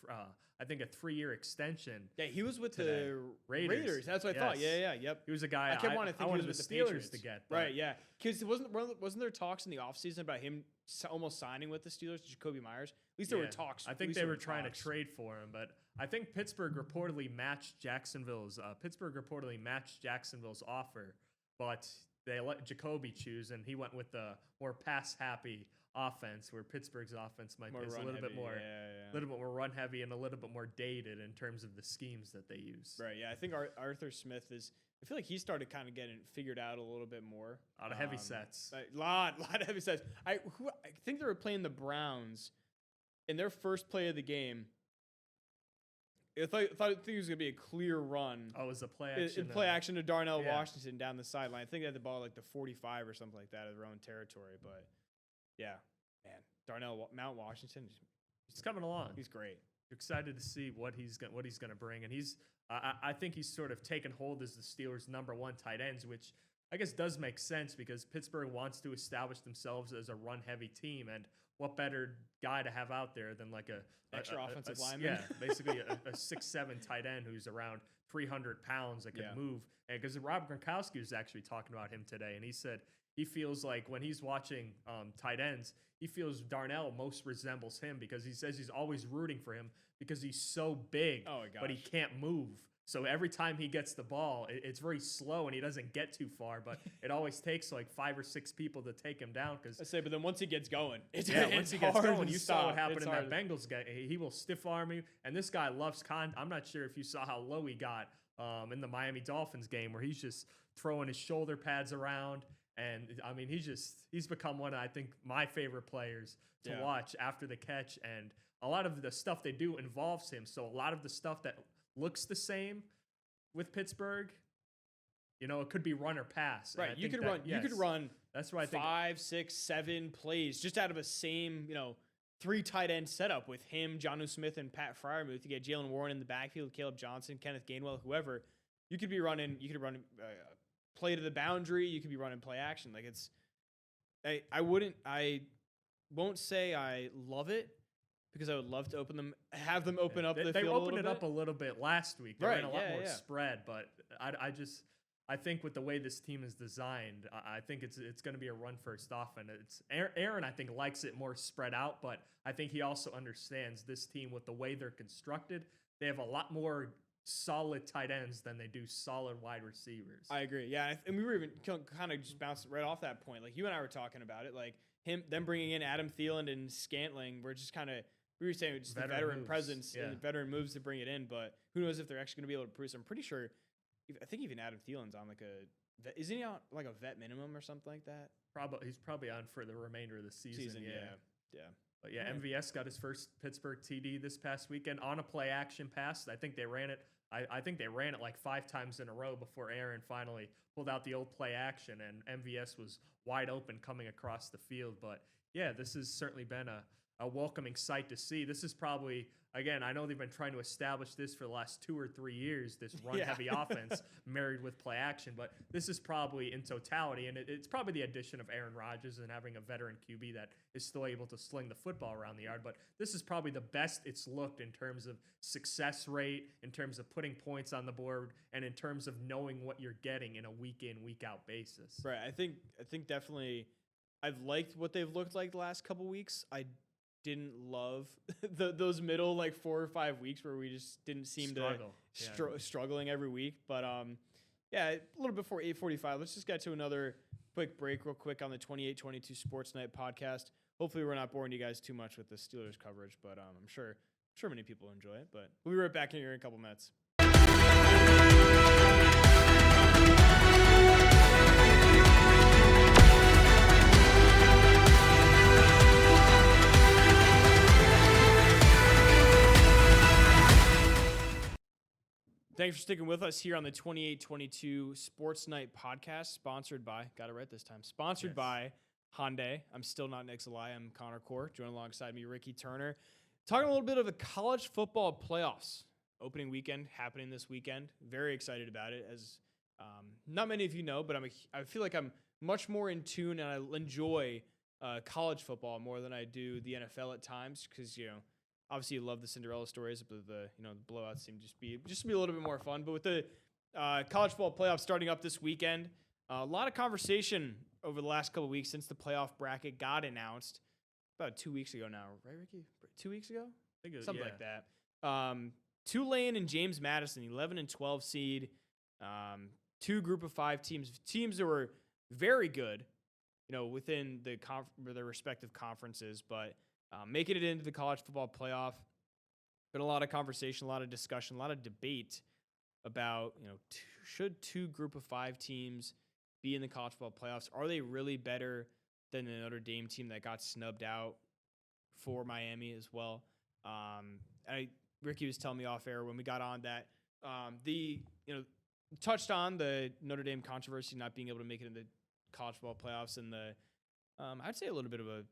I think, a 3-year extension. Yeah, he was with the Raiders. That's what I thought. Yep. He was a guy I kept wanting to think he was with the Steelers Patriots to get. Right, yeah. Because wasn't there talks in the offseason about him almost signing with the Steelers, Jacoby Myers? At least there were talks. I think they were trying to trade for him, but I think Pittsburgh reportedly matched Jacksonville's offer, but they let Jacoby choose, and he went with the more pass-happy offense, where Pittsburgh's offense might be a little bit more run heavy and a little bit more dated in terms of the schemes that they use. Right. Yeah. I think Arthur Smith is. I feel like he started kind of getting figured out a little bit more. A lot of heavy sets. A lot of heavy sets. I think they were playing the Browns in their first play of the game. I thought it was gonna be a clear run. Oh, it was a play action. Play action to Darnell Washington down the sideline. I think they had the ball like the 45 or something like that of their own territory, but. Yeah, man, Darnell Mount Washington, he's coming along. He's great. You're excited to see what he's going to bring, and I think he's sort of taken hold as the Steelers' #1 tight ends, which I guess does make sense because Pittsburgh wants to establish themselves as a run-heavy team, and what better guy to have out there than like a extra offensive lineman? Yeah, basically a 6'7" tight end who's around 300 pounds that can move. And because Rob Gronkowski was actually talking about him today, and he said. He feels like when he's watching tight ends, he feels Darnell most resembles him because he says he's always rooting for him because he's so big, but he can't move. So every time he gets the ball, it's very slow and he doesn't get too far, but it always takes like 5 or 6 people to take him down. But then once he gets going, once he gets going, you saw what happened in that Bengals game. He will stiff arm you, and this guy loves I'm not sure if you saw how low he got in the Miami Dolphins game where he's just throwing his shoulder pads around. And I mean, he's become one of, I think, my favorite players to watch after the catch. And a lot of the stuff they do involves him. So a lot of the stuff that looks the same with Pittsburgh, it could be run or pass. Right. You could run. That's why I think 5, 6, 7 plays just out of a same, 3 tight end setup with him, Jonnu Smith, and Pat Freiermuth. You get Jalen Warren in the backfield, Caleb Johnson, Kenneth Gainwell, whoever. You could be running. Play to the boundary. You could be running play action. Like I won't say I love it because I would love to have them open up the field. They opened it up a little bit last week. They ran a lot more spread, but I think with the way this team is designed, I think it's going to be a run first offense. It's Aaron, I think, likes it more spread out, but I think he also understands this team with the way they're constructed. They have a lot more solid tight ends than they do solid wide receivers. I agree. Yeah, and we were even kind of just bounced right off that point. Like you and I were talking about it, like them bringing in Adam Thielen and Scantling. We were saying just the veteran presence and the veteran moves to bring it in. But who knows if they're actually going to be able to produce? I'm pretty sure. I think even Adam Thielen's on isn't he on like a vet minimum or something like that? He's probably on for the remainder of the season. Yeah. But MVS got his first Pittsburgh TD this past weekend on a play action pass. I think they ran it. I think they ran it like 5 times in a row before Aaron finally pulled out the old play action, and MVS was wide open coming across the field. But yeah, this has certainly been a welcoming sight to see. This is probably, again, I know they've been trying to establish this for the last 2 or 3 years, this run-heavy offense married with play action, but this is probably in totality, and it's probably the addition of Aaron Rodgers and having a veteran QB that is still able to sling the football around the yard, but this is probably the best it's looked in terms of success rate, in terms of putting points on the board, and in terms of knowing what you're getting in a week-in, week-out basis. Right. I think definitely I've liked what they've looked like the last couple weeks. I didn't love those middle like 4 or 5 weeks where we just didn't seem struggling every week. But yeah, a little before 8:45. Let's just get to another quick break real quick on the 28-22 Sports Night podcast. Hopefully we're not boring you guys too much with the Steelers coverage, but I'm sure many people enjoy it. But we'll be right back here in a couple minutes. Thanks for sticking with us here on the 28-22 Sports Night podcast, sponsored by, got it right this time, sponsored by Hyundai. I'm still not Nick Zalai. I'm Connor Core. Joining alongside me, Ricky Turner. Talking a little bit of the college football playoffs. Opening weekend happening this weekend. Very excited about it. As not many of you know, but I feel like I'm much more in tune and I enjoy college football more than I do the NFL at times because, obviously you love the Cinderella stories, but the blowouts seem to just be a little bit more fun. But with the college football playoffs starting up this weekend, a lot of conversation over the last couple of weeks since the playoff bracket got announced about 2 weeks ago now, right, Ricky? 2 weeks ago? I think it was, something like that. Tulane and James Madison, 11 and 12 seed, 2 group of 5 teams that were very good, within their respective conferences, but making it into the college football playoff. Been a lot of conversation, a lot of discussion, a lot of debate about, should 2 group of 5 teams be in the college football playoffs? Are they really better than the Notre Dame team that got snubbed out for Miami as well? Ricky was telling me off air when we got on that touched on the Notre Dame controversy not being able to make it in the college football playoffs and the I'd say a little bit of a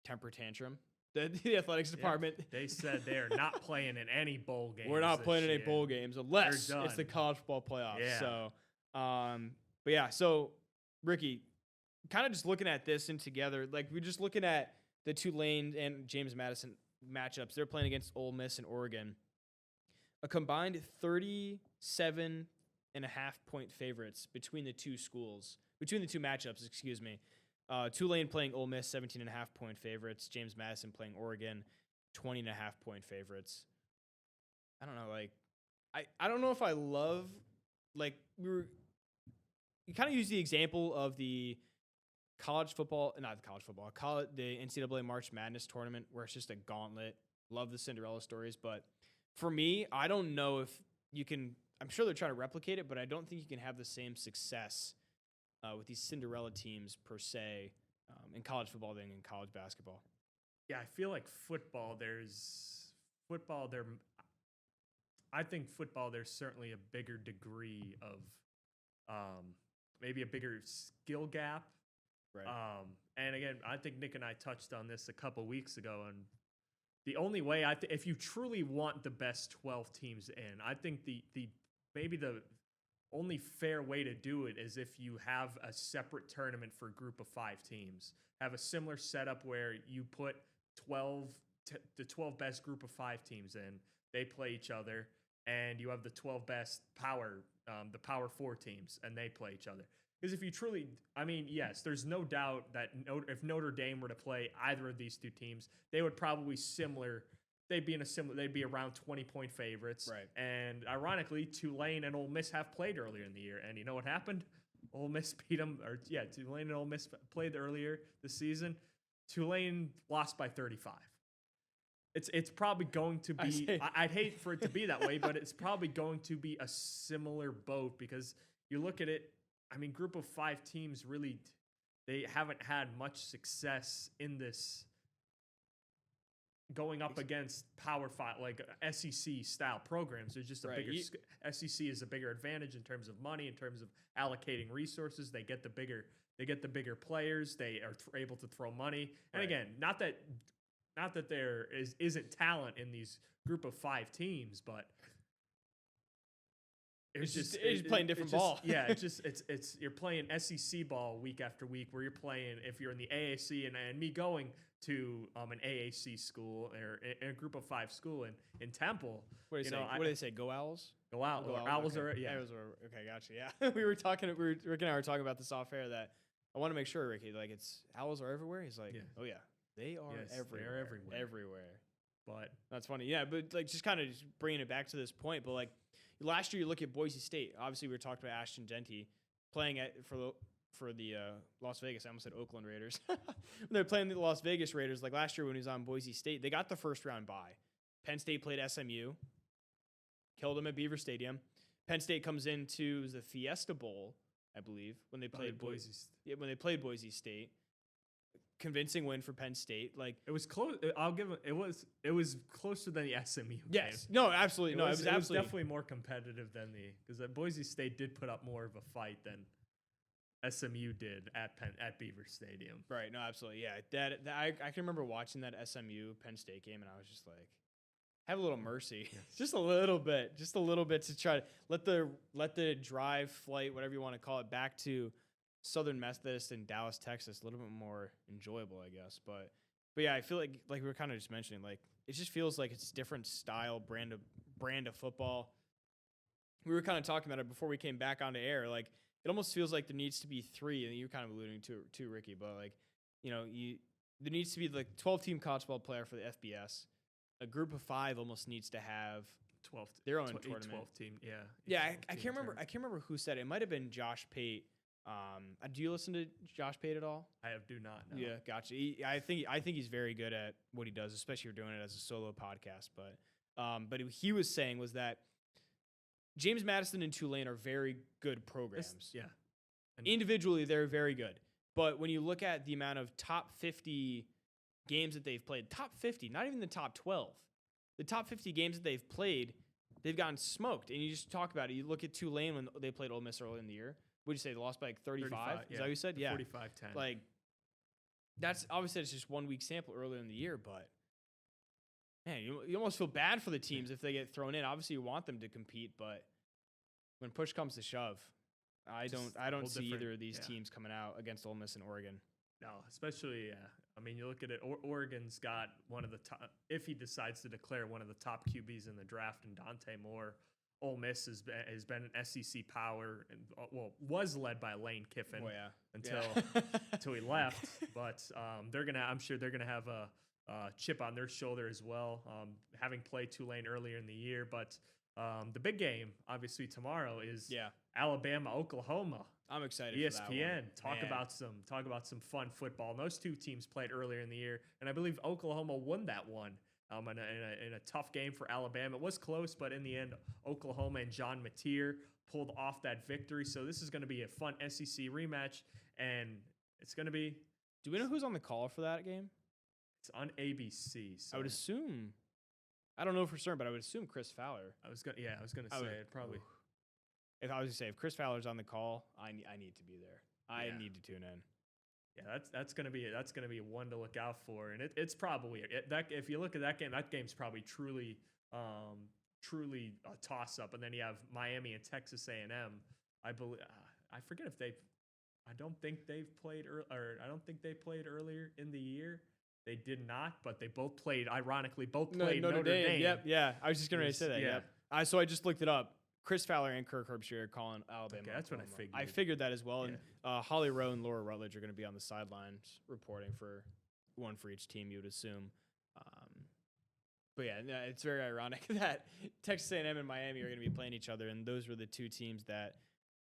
temper tantrum. The athletics department. They said they're not playing in any bowl games. We're not playing in any bowl games unless it's the college football playoffs. Yeah. So, but yeah. So, Ricky, kind of just looking at this and together, like we're just looking at the Tulane and James Madison matchups. They're playing against Ole Miss and Oregon. A combined 37.5-point favorites between the two matchups, excuse me. Tulane playing Ole Miss, 17.5-point favorites. James Madison playing Oregon, 20.5-point favorites. I don't know, I don't know if I love, you kind of use the example of the the NCAA March Madness tournament where it's just a gauntlet. Love the Cinderella stories, but for me, I don't know if you can. I'm sure they're trying to replicate it, but I don't think you can have the same success with these Cinderella teams per se in college football than in college basketball. Yeah, I feel like I think football, there's certainly a bigger degree of maybe a bigger skill gap. Right. And again, I think Nick and I touched on this a couple weeks ago, and the only way if you truly want the best 12 teams in, I think maybe the only fair way to do it is if you have a separate tournament for a group of 5 teams. Have a similar setup where you put the 12 best group of 5 teams in. They play each other, and you have the 12 best the Power 4 teams, and they play each other. Because if you truly, yes, there's no doubt that if Notre Dame were to play either of these 2 teams, they would probably they'd be around 20-point favorites. Right. And ironically, Tulane and Ole Miss have played earlier in the year. And you know what happened? Ole Miss beat them. Tulane and Ole Miss played earlier this season. Tulane lost by 35. It's probably going to be, I'd hate for it to be that way, but it's probably going to be a similar boat because you look at it, group of 5 teams really, they haven't had much success in this going up against Power 5, like SEC style programs. There's just a bigger SEC is a bigger advantage in terms of money, in terms of allocating resources. They get the bigger players. They are able to throw money. And again, not that not that there isn't talent in these group of 5 teams, but it's just playing different ball. Yeah, it's you're playing SEC ball week after week, where you're playing, if you're in the AAC, and me going to an AAC school or in a group of 5 school in Temple. What do they say? Go Owls? Go Owls. Owls okay. are, yeah. Okay, gotcha. Yeah. Rick and I were talking about this off air, that I want to make sure, Ricky, like, it's Owls are everywhere. He's like, oh yeah, they are everywhere. They're everywhere. Everywhere. But that's funny. Yeah, but like just kind of bringing it back to this point, but like last year you look at Boise State. Obviously we were talking about Ashton Genty playing for the Las Vegas. I almost said Oakland Raiders. When they're playing the Las Vegas Raiders, like last year when he was on Boise State, they got the first round bye. Penn State played SMU, killed them at Beaver Stadium. Penn State comes into the Fiesta Bowl, I believe, when they played Boise. Yeah, when they played Boise State. Convincing win for Penn State. Like, it was close. I'll give it. It was closer than the SMU. Yes. Game. No, absolutely. It was definitely more competitive than because Boise State did put up more of a fight than SMU did at Beaver Stadium. Right. No, absolutely. Yeah. That I can remember watching that SMU Penn State game, and I was just like, have a little mercy, just a little bit to try to let the drive, flight, whatever you want to call it, back to Southern Methodist in Dallas, Texas, a little bit more enjoyable, I guess. But yeah, I feel like we were kind of just mentioning, like, it just feels like it's different style, brand of football. We were kind of talking about it before we came back onto air. Like, it almost feels like there needs to be 3, and you're kind of alluding to Ricky, but like, there needs to be like 12-team college ball player for the FBS. A group of 5 almost needs to have 12 their own tournament. 12-team, yeah. Yeah, I can't remember. I can't remember who said it. It might have been Josh Pate. Do you listen to Josh Pate at all? Do not. No. Yeah, gotcha. I think he's very good at what he does, especially if you're doing it as a solo podcast. But he was saying was that James Madison and Tulane are very good programs. Yeah. Individually, they're very good. But when you look at the amount of top 50 games that they've played, top 50, not even the top 12, the top 50 games that they've played, they've gotten smoked. And you just talk about it. You look at Tulane when they played Ole Miss early in the year. Would you say they lost by like 35? Is that what you said? Yeah. 45-10. Like, that's obviously it's just 1 week sample earlier in the year, but man, you almost feel bad for the teams if they get thrown in. Obviously, you want them to compete, but when push comes to shove, I don't see either of these teams coming out against Ole Miss and Oregon. No, especially I mean, you look at it. Oregon's got one of the top. If he decides to declare one of the top QBs in the draft, and Dante Moore. Ole Miss has been an SEC power and was led by Lane Kiffin until he left. But I'm sure they're gonna have a chip on their shoulder as well, having played Tulane earlier in the year. But the big game, obviously tomorrow, is Alabama Oklahoma. I'm excited. ESPN talk about some fun football. And those 2 teams played earlier in the year, and I believe Oklahoma won that one. In a tough game for Alabama. It was close, but in the end, Oklahoma and John Mateer pulled off that victory. So this is going to be a fun SEC rematch, and it's going to be... Do we know who's on the call for that game? It's on ABC. So I would assume... I don't know for certain, but I would assume Chris Fowler. I was going to say it probably. If I was to say, if Chris Fowler's on the call, I need to be there. I need to tune in. Yeah, that's gonna be one to look out for, and it's probably if you look at that game's probably truly a toss up, and then you have Miami and Texas A&M. I believe I forget if I don't think they played earlier in the year. They did not, but they both played. Ironically, played Notre Dame. Yep, yeah. I was just gonna say that. Yeah. Yep. So I just looked it up. Chris Fowler and Kirk Herbstreit are calling Alabama. Okay, that's what I figured. I figured that as well. Yeah. And Holly Rowe and Laura Rutledge are going to be on the sidelines reporting for one for each team, you would assume. But yeah, it's very ironic that Texas A&M and Miami are going to be playing each other, and those were the 2 teams that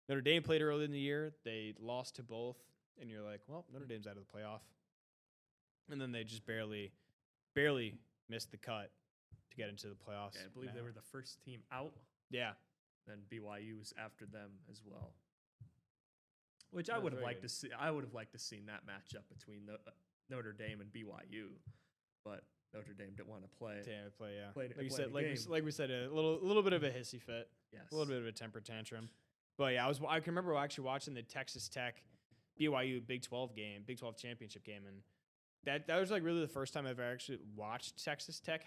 Notre Dame played early in the year. They lost to both, and you're like, well, Notre Dame's out of the playoff. And then they just barely missed the cut to get into the playoffs. Yeah, I believe they were the first team out. Yeah. Then BYU was after them as well, which I would have liked to see. I would have liked to seen that matchup between Notre Dame and BYU, but Notre Dame didn't want to play. Like we said, a little bit of a hissy fit. Yes, a little bit of a temper tantrum. But yeah, I can remember actually watching the Texas Tech BYU Big 12 championship game, and that was like really the first time I've actually watched Texas Tech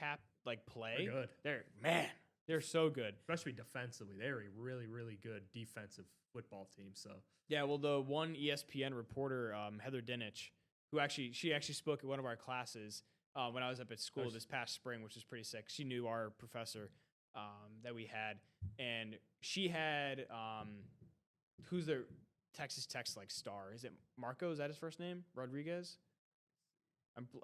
play. They're good. They're so good. Especially defensively. They're a really, really good defensive football team. So yeah, well, the one ESPN reporter, Heather Dinich, she actually spoke at one of our classes when I was up at school this past spring, which was pretty sick. She knew our professor that we had, and she had who's their Texas Tech's star? Is it Marco? Is that his first name? Rodriguez?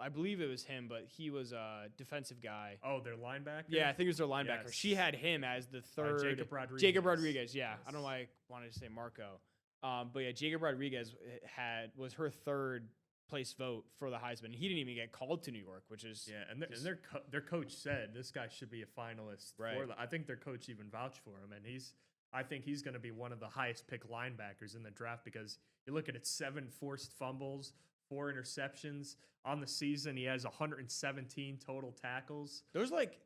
I believe it was him, but he was a defensive guy. Oh, their linebacker? Yeah, I think it was their linebacker. Yes. She had him as the third. Jacob Rodriguez, yeah. Yes. I don't know why I wanted to say Marco. But yeah, Jacob Rodriguez was her third place vote for the Heisman. He didn't even get called to New York, which is their coach said this guy should be a finalist. Right. I think their coach even vouched for him, and I think he's going to be one of the highest pick linebackers in the draft because you look at it, 7 forced fumbles, 4 interceptions on the season. He has 117 total tackles. Those are like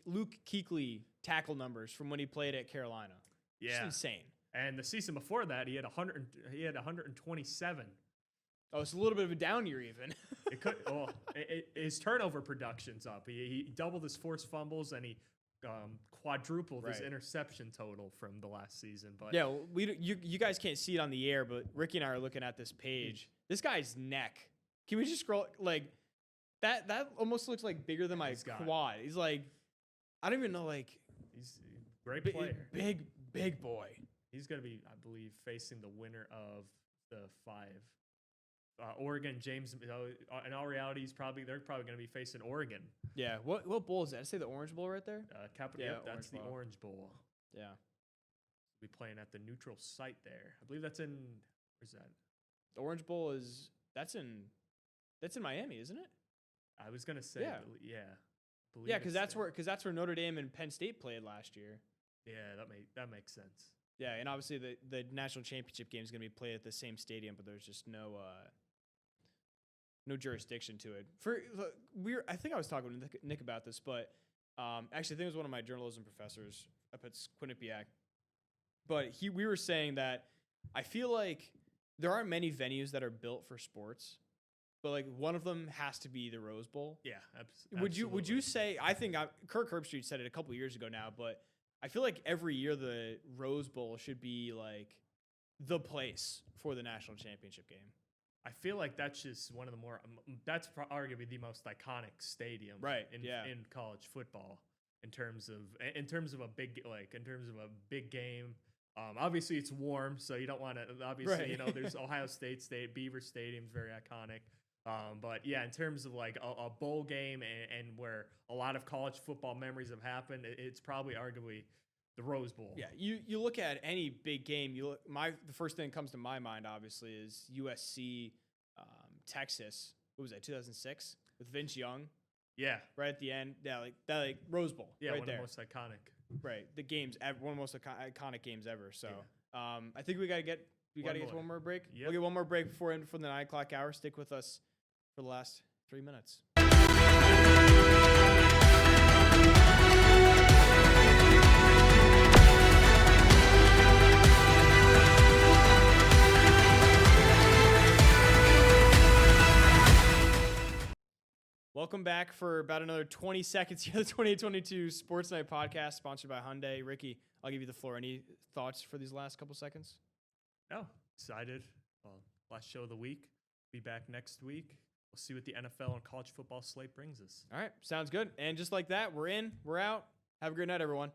Luke Kuechly tackle numbers from when he played at Carolina. Yeah, it's insane. And the season before that, he had 127. Oh, it's a little bit of a down year even. His turnover production's up. He doubled his forced fumbles and he quadrupled his interception total from the last season. But yeah, you guys can't see it on the air, but Ricky and I are looking at this page. This guy's neck. Can we just scroll that? That almost looks like bigger than my quad. He's I don't even know. He's a great player. Big boy. He's going to be, I believe, facing the winner of the 5. Oregon, James. In all reality, they're probably going to be facing Oregon. Yeah. What bowl is that? I say the Orange Bowl right there. Capital. Yeah, that's the Orange Bowl. Yeah. We'll be playing at the neutral site there. I believe that's in. Where's that? The Orange Bowl that's in Miami, isn't it? I was going to say. Yeah. Yeah, because that's where Notre Dame and Penn State played last year. Yeah, that makes sense. Yeah, and obviously the national championship game is going to be played at the same stadium, but there's just no jurisdiction to it. I think I was talking with Nick about this, but actually I think it was one of my journalism professors up at Quinnipiac. But we were saying that I feel like there aren't many venues that are built for sports, but one of them has to be the Rose Bowl. Yeah, absolutely. Would you say? I think Kirk Herbstreit said it a couple years ago now, but I feel like every year the Rose Bowl should be the place for the national championship game. I feel like that's just one of the more that's arguably the most iconic stadium in college football in terms of a big game. Obviously it's warm, so you don't want to obviously there's Ohio State, Beaver Stadium's very iconic. But yeah, in terms of a bowl game and where a lot of college football memories have happened, it's probably arguably the Rose Bowl. Yeah, you look at any big game. The first thing that comes to my mind obviously is USC, Texas. What was that? 2006 with Vince Young. Yeah, right at the end. Yeah, that Rose Bowl. Yeah, right one there. of the most iconic. Right, one of the most iconic games ever. So I think we got to get to one more break. Yep. We'll get one more break before the 9 o'clock hour. Stick with us for the last 3 minutes. Welcome back for about another 20 seconds here. The 2022 Sports Night Podcast, sponsored by Hyundai. Ricky, I'll give you the floor. Any thoughts for these last couple seconds? No, excited. Well, last show of the week. Be back next week. We'll see what the NFL and college football slate brings us. All right, sounds good. And just like that, we're in, we're out. Have a great night, everyone.